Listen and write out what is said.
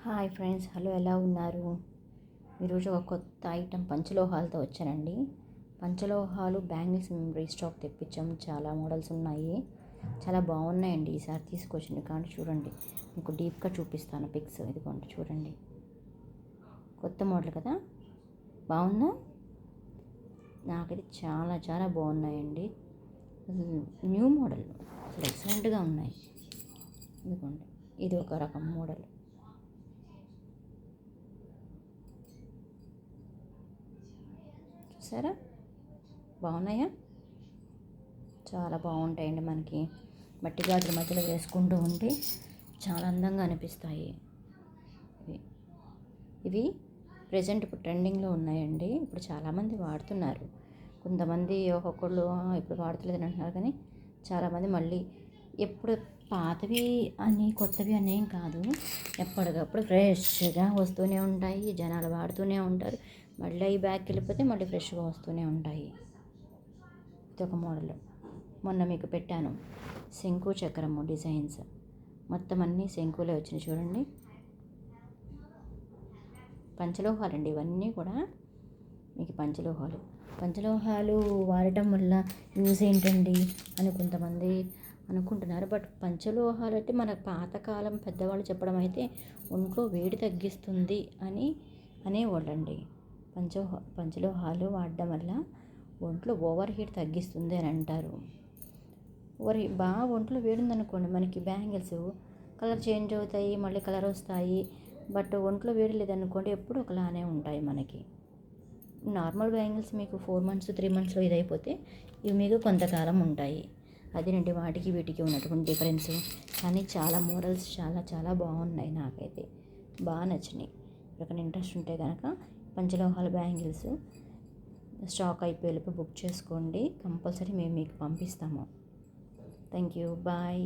Hi friends, hello, ఎలా ఉన్నారు? ఈరోజు ఒక కొత్త ఐటెం పంచలోహాలతో వచ్చానండి. పంచలోహాలు బ్యాంగిల్స్ మేము రీస్టాక్ తెప్పించాం. చాలా మోడల్స్ ఉన్నాయి, చాలా బాగున్నాయండి. ఈసారి తీసుకొచ్చింది కానీ చూడండి, మీకు డీప్గా చూపిస్తాను పిక్స్. ఇదిగోండి చూడండి, కొత్త మోడల్ కదా, బాగుందా? నాకైతే చాలా చాలా బాగున్నాయండి. న్యూ మోడల్, అసలు ఎక్సలెంట్గా ఉన్నాయి. ఇదిగోండి, ఇది ఒక రకం మోడల్. చూసారా, బాగున్నాయా? చాలా బాగుంటాయండి. మనకి మట్టి గాజుల మధ్యలో వేసుకుంటూ ఉంటే చాలా అందంగా అనిపిస్తాయి. ఇవి ప్రజెంట్ ఇప్పుడు ట్రెండింగ్లో ఉన్నాయండి. ఇప్పుడు చాలామంది వాడుతున్నారు. కొంతమంది ఒక్కొక్కళ్ళు ఇప్పుడు వాడుతలేదని అంటున్నారు, కానీ చాలామంది మళ్ళీ ఎప్పుడు పాతవి అని కొత్తవి అని ఏం కాదు, ఎప్పటికప్పుడు ఫ్రెష్గా వస్తూనే ఉంటాయి. జనాలు వాడుతూనే ఉంటారు. మళ్ళీ ఈ బ్యాగ్కి వెళ్ళిపోతే మళ్ళీ ఫ్రెష్గా వస్తూనే ఉంటాయి. ఇది ఒక మోడల్. మొన్న మీకు పెట్టాను శంకు చక్రము డిజైన్స్, మొత్తం అన్నీ శంకులే వచ్చినాయి. చూడండి, పంచలోహాలండి ఇవన్నీ కూడా. మీకు పంచలోహాలు వాడటం వల్ల యూజ్ ఏంటండి అని కొంతమంది అనుకుంటున్నారు. బట్ పంచలోహాలు అంటే మన పాతకాలం పెద్దవాళ్ళు చెప్పడం అయితే ఒంట్లో వేడి తగ్గిస్తుంది అని అనేవాళ్ళండి. పంచలోహాలు వాడడం వల్ల ఒంట్లో ఓవర్ హీట్ తగ్గిస్తుంది అని అంటారు. బాగా ఒంట్లో వేడిందనుకోండి, మనకి బ్యాంగిల్స్ కలర్ చేంజ్ అవుతాయి, మళ్ళీ కలర్ వస్తాయి. బట్ ఒంట్లో వేడి లేదనుకోండి, ఎప్పుడు ఒకలానే ఉంటాయి మనకి. నార్మల్ బ్యాంగిల్స్ మీకు 4 months 3 monthsలో ఇదైపోతే, ఇవి మీకు కొంతకాలం ఉంటాయి. అదేనండి వాటికి వీటికి ఉన్నటువంటి డిఫరెన్స్. కానీ చాలా మోడల్స్ చాలా చాలా బాగున్నాయి, నాకైతే బాగా నచ్చినాయి. ఎవరికైనా ఇంట్రెస్ట్ ఉంటే కనుక పంచలోహాల బ్యాంగిల్స్ స్టాక్ అయిపోయేలోపు బుక్ చేసుకోండి. కంపల్సరీ మేము మీకు పంపిస్తాము. Thank you, bye.